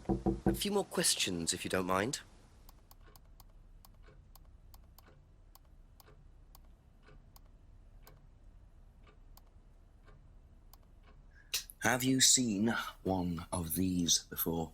A few more questions, if you don't mind. Have you seen one of these before?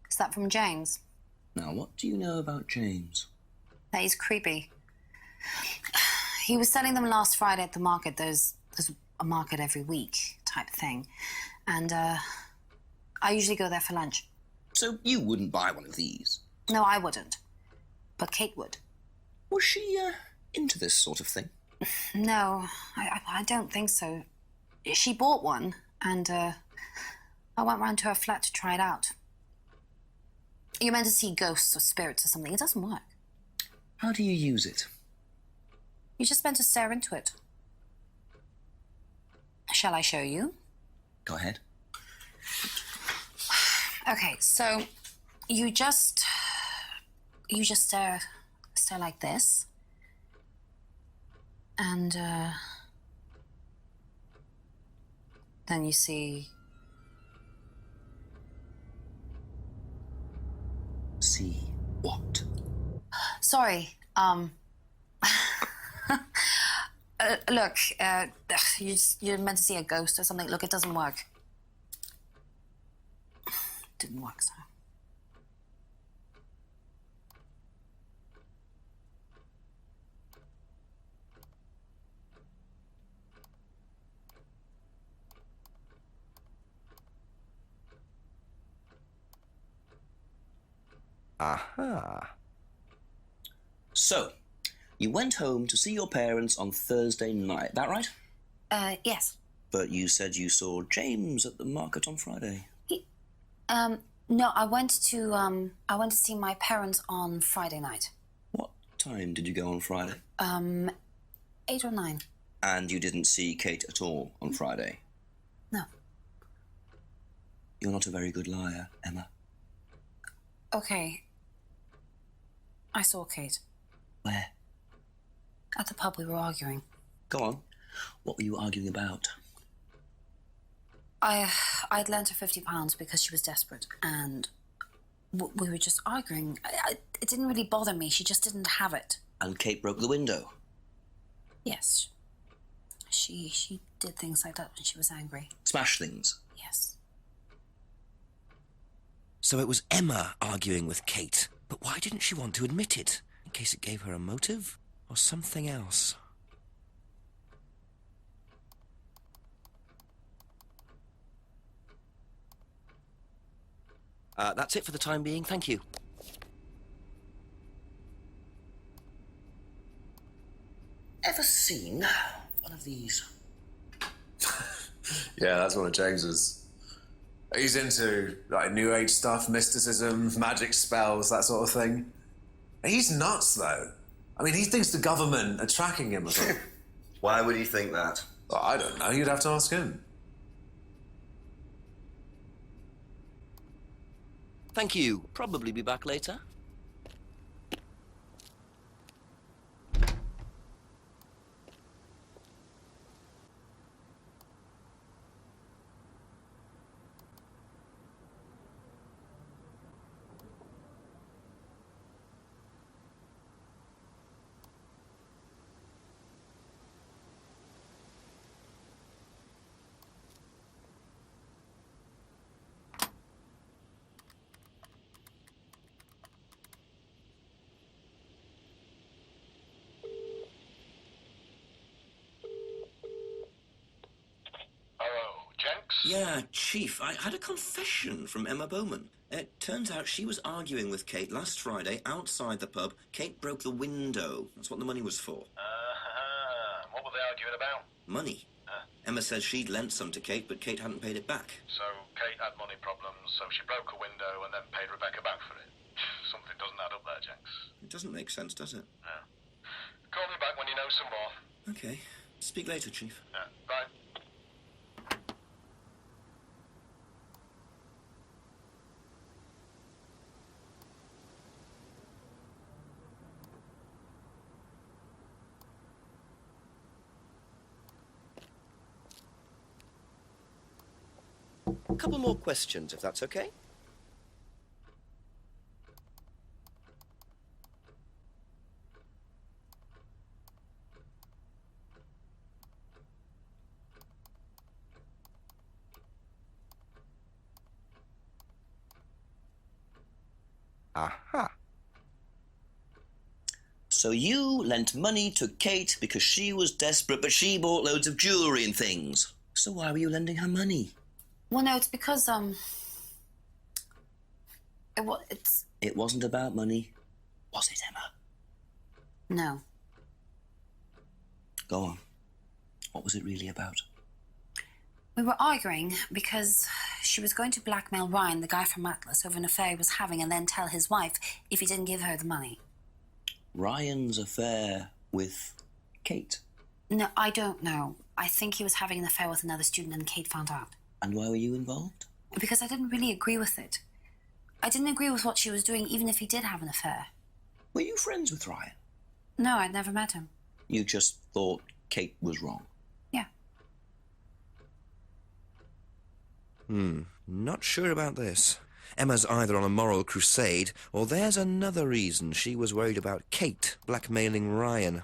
Is that from James? Now, what do you know about James? That he's creepy. He was selling them last Friday at the market. There's a market every week type thing. And I usually go there for lunch. So you wouldn't buy one of these? No, I wouldn't. But Kate would. Was she, into this sort of thing? No, I don't think so. She bought one, and I went round to her flat to try it out. You're meant to see ghosts or spirits or something. It doesn't work. How do you use it? You're just meant to stare into it. Shall I show you? Go ahead. Okay, so you just stare like this, and then you see. See what? Sorry. Look, you're meant to see a ghost or something. Look, it doesn't work. Didn't work, so. Aha. So, you went home to see your parents on Thursday night, that right? Yes. But you said you saw James at the market on Friday. No, I went to see my parents on Friday night. What time did you go on Friday? 8 or 9. And you didn't see Kate at all on Friday? No. You're not a very good liar, Emma. Okay. I saw Kate. Where? At the pub we were arguing. Go on. What were you arguing about? I'd lent her £50 because she was desperate, and we were just arguing. It didn't really bother me. She just didn't have it. And Kate broke the window? Yes. She did things like that when she was angry. Smash things? Yes. So it was Emma arguing with Kate. But why didn't she want to admit it? In case it gave her a motive? Or something else? That's it for the time being. Thank you. Ever seen one of these? Yeah, that's one of James's. He's into like New Age stuff, mysticism, magic spells, that sort of thing. He's nuts, though. I mean, he thinks the government are tracking him or something. Why would he think that? Well, I don't know. You'd have to ask him. Thank you. Probably be back later. Yeah, Chief, I had a confession from Emma Bowman. It turns out she was arguing with Kate last Friday outside the pub. Kate broke the window. That's what the money was for. What were they arguing about? Money. Emma says she'd lent some to Kate, but Kate hadn't paid it back. So Kate had money problems, so she broke a window and then paid Rebecca back for it. Something doesn't add up there, Jenks. It doesn't make sense, does it? Yeah. Call me back when you know some more. Okay. Speak later, Chief. Yeah, bye. A couple more questions, if that's okay. Aha. So you lent money to Kate because she was desperate, but she bought loads of jewellery and things. So why were you lending her money? Well, no, it's because, it's... It wasn't about money, was it, Emma? No. Go on. What was it really about? We were arguing because she was going to blackmail Ryan, the guy from Atlas, over an affair he was having, and then tell his wife if he didn't give her the money. Ryan's affair with Kate? No, I don't know. I think he was having an affair with another student and Kate found out. And why were you involved? Because I didn't really agree with it. I didn't agree with what she was doing, even if he did have an affair. Were you friends with Ryan? No, I'd never met him. You just thought Kate was wrong? Yeah. Not sure about this. Emma's either on a moral crusade, or there's another reason she was worried about Kate blackmailing Ryan.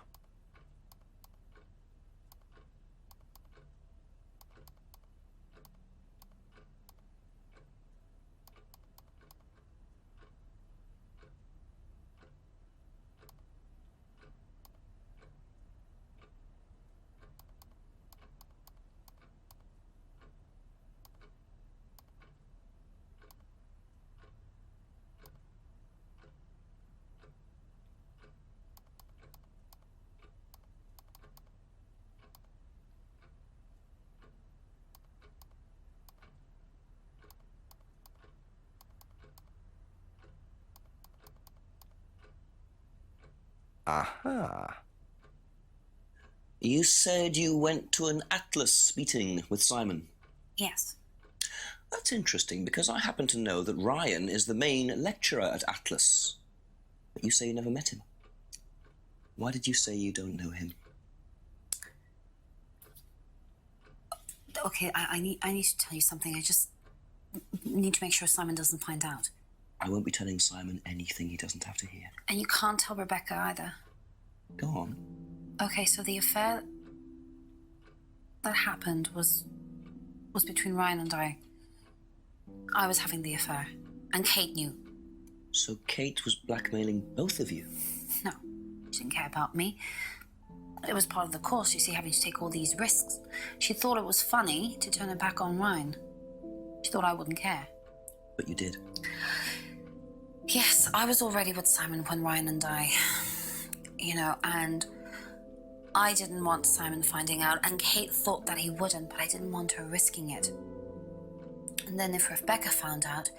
Aha. You said you went to an Atlas meeting with Simon. Yes. That's interesting, because I happen to know that Ryan is the main lecturer at Atlas. But you say you never met him. Why did you say you don't know him? Okay, I need to tell you something. I just need to make sure Simon doesn't find out. I won't be telling Simon anything he doesn't have to hear. And you can't tell Rebecca either. Go on. Okay, so the affair that happened was between Ryan and I. I was having the affair, and Kate knew. So Kate was blackmailing both of you? No, she didn't care about me. It was part of the course, you see, having to take all these risks. She thought it was funny to turn her back on Ryan. She thought I wouldn't care. But you did. Yes, I was already with Simon when Ryan and I, and I didn't want Simon finding out, and Kate thought that he wouldn't, but I didn't want her risking it. And then if Rebecca found out,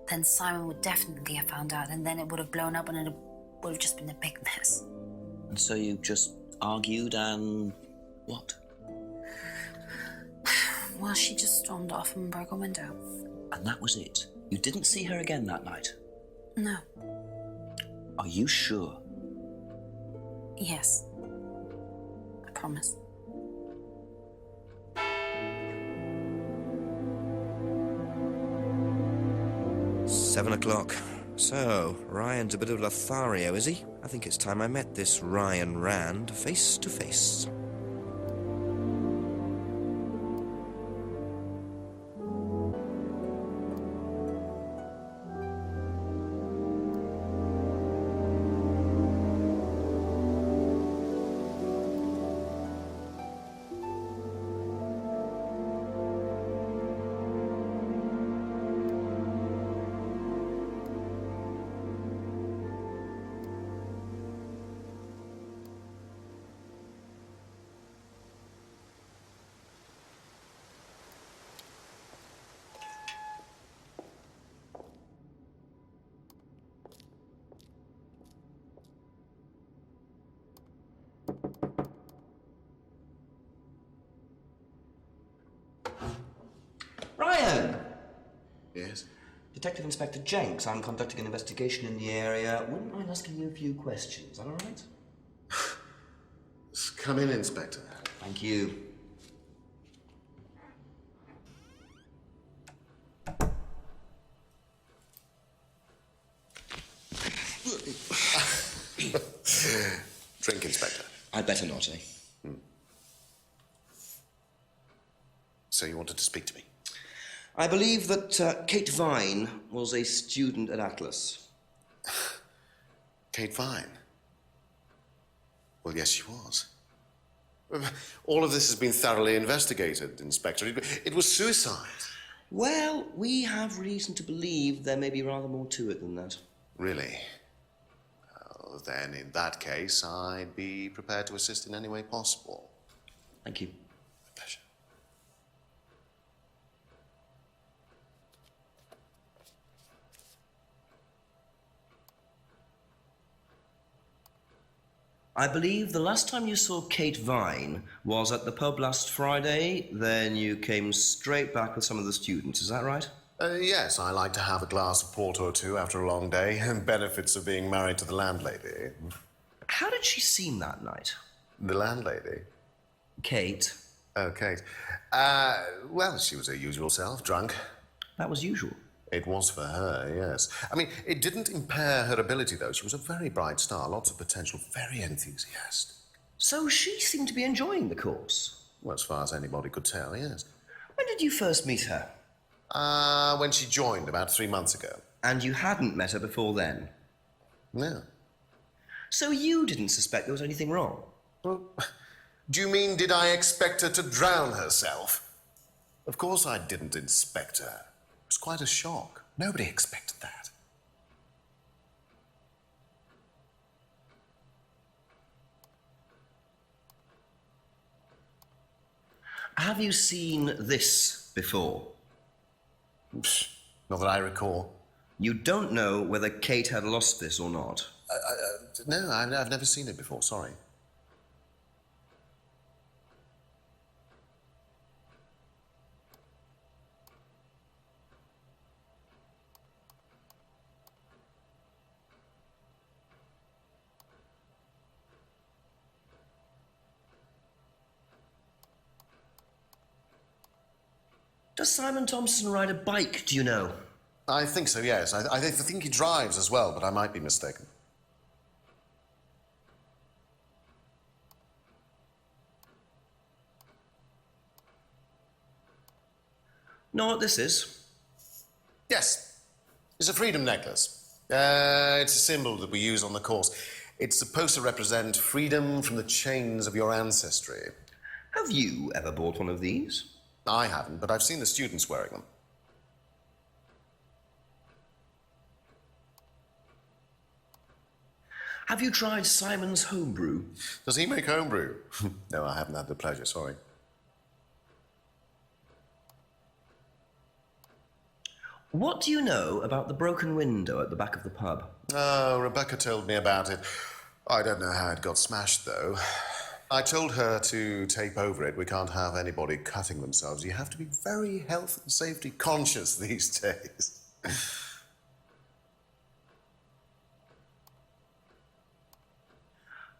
then Simon would definitely have found out, and then it would have blown up, and it would have just been a big mess. And so you just argued and what? Well, she just stormed off and broke a window. And that was it? You didn't see her again that night? No. Are you sure? Yes. I promise. "7 o'clock. So, Ryan's a bit of Lothario, is he? I think it's time I met this Ryan Rand face to face." Ryan! Yes? Detective Inspector Jenks. I'm conducting an investigation in the area. Wouldn't mind asking you a few questions. Is that all right? Come in, Inspector. Thank you. Drink, Inspector. I'd better not, eh? So you wanted to speak to me? I believe that Kate Vine was a student at Atlas. Kate Vine? Well, yes, she was. All of this has been thoroughly investigated, Inspector. It was suicide. Well, we have reason to believe there may be rather more to it than that. Really? Well, then, in that case, I'd be prepared to assist in any way possible. Thank you. My pleasure. I believe the last time you saw Kate Vine was at the pub last Friday, then you came straight back with some of the students, is that right? Yes, I like to have a glass of port or two after a long day. Benefits of being married to the landlady. How did she seem that night? The landlady? Kate. Oh, Kate. Well, she was her usual self, drunk. That was usual. It was for her, yes. I mean, it didn't impair her ability, though. She was a very bright star, lots of potential, very enthusiastic. So she seemed to be enjoying the course. Well, as far as anybody could tell, yes. When did you first meet her? When she joined about 3 months ago. And you hadn't met her before then? No. So you didn't suspect there was anything wrong? Well, do you mean, did I expect her to drown herself? Of course I didn't inspect her. It was quite a shock. Nobody expected that. Have you seen this before? Psh, not that I recall. You don't know whether Kate had lost this or not? No, I've never seen it before, sorry. Does Simon Thompson ride a bike, do you know? I think so, yes. I think he drives as well, but I might be mistaken. Know what this is? Yes. It's a freedom necklace. It's a symbol that we use on the course. It's supposed to represent freedom from the chains of your ancestry. Have you ever bought one of these? I haven't, but I've seen the students wearing them. Have you tried Simon's homebrew? Does he make homebrew? No, I haven't had the pleasure, sorry. What do you know about the broken window at the back of the pub? Oh, Rebecca told me about it. I don't know how it got smashed, though. I told her to tape over it. We can't have anybody cutting themselves. You have to be very health and safety conscious these days.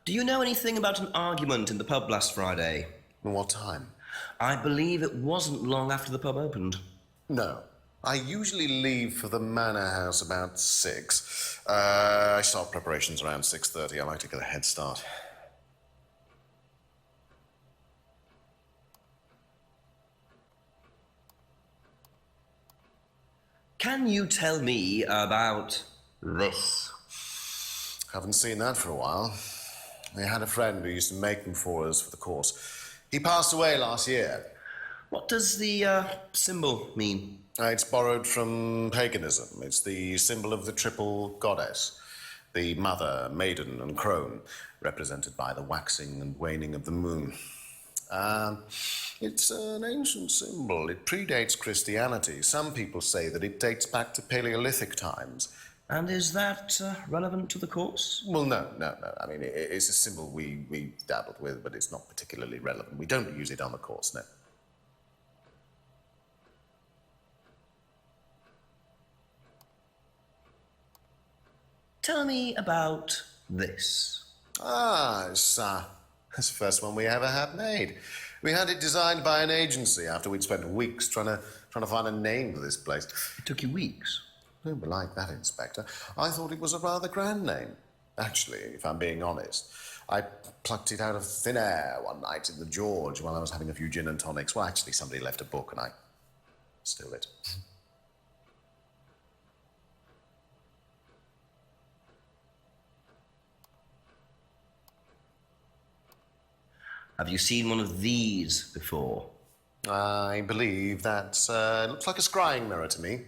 Do you know anything about an argument in the pub last Friday? What time? I believe it wasn't long after the pub opened. No. I usually leave for the Manor House about 6. I start preparations around 6:30. I like to get a head start. Can you tell me about this? Haven't seen that for a while. We had a friend who used to make them for us for the course. He passed away last year. What does the symbol mean? It's borrowed from paganism. It's the symbol of the triple goddess, the mother, maiden, and crone, represented by the waxing and waning of the moon. It's an ancient symbol. It predates Christianity. Some people say that it dates back to Paleolithic times. And is that relevant to the course? Well, no. I mean, it's a symbol we dabbled with, but it's not particularly relevant. We don't use it on the course, no. Tell me about this. It's the first one we ever had made. We had it designed by an agency after we'd spent weeks trying to find a name for this place. It took you weeks. Don't be like that, Inspector. I thought it was a rather grand name. Actually, if I'm being honest, I plucked it out of thin air one night in the George while I was having a few gin and tonics. Well, actually, somebody left a book and I stole it. Have you seen one of these before? I believe that looks like a scrying mirror to me.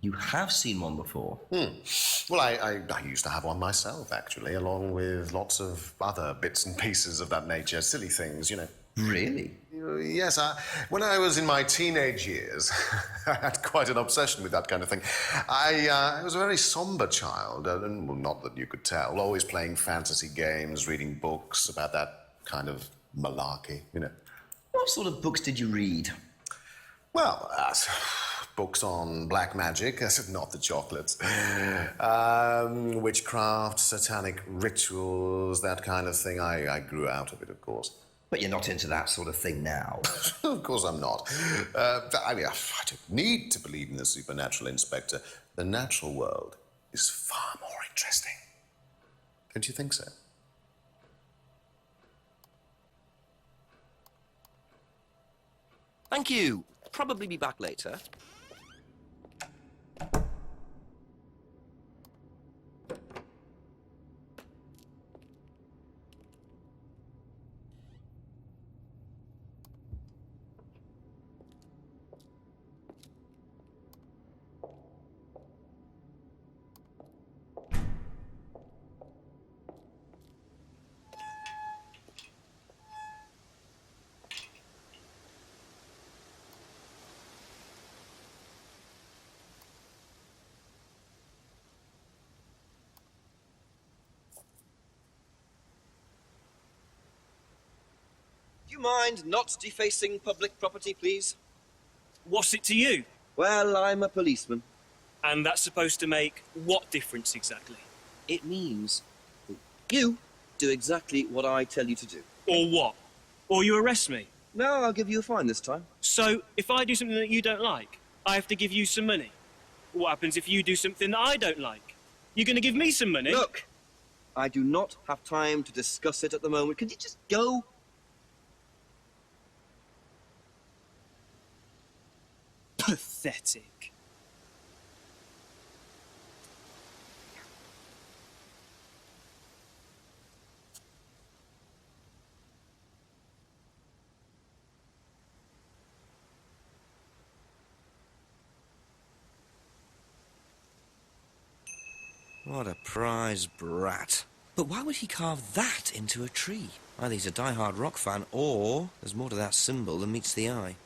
You have seen one before? Well, I used to have one myself, actually, along with lots of other bits and pieces of that nature. Silly things, you know. Really? Yes, when I was in my teenage years, I had quite an obsession with that kind of thing. I was a very somber child, and well, not that you could tell, always playing fantasy games, reading books about that kind of malarkey, you know. What sort of books did you read? Well, books on black magic, not the chocolates, witchcraft, satanic rituals, that kind of thing. I grew out of it, of course. But you're not into that sort of thing now. Of course I'm not. I mean, I don't need to believe in the supernatural, Inspector. The natural world is far more interesting. Don't you think so? Thank you. Probably be back later. Do you mind not defacing public property, please? What's it to you? Well, I'm a policeman. And that's supposed to make what difference exactly? It means that you do exactly what I tell you to do. Or what? Or you arrest me? No, I'll give you a fine this time. So, if I do something that you don't like, I have to give you some money? What happens if you do something that I don't like? You're going to give me some money? Look, I do not have time to discuss it at the moment. Could you just go? Pathetic. What a prize brat. But why would he carve that into a tree? Either he's a die-hard rock fan, or there's more to that symbol than meets the eye.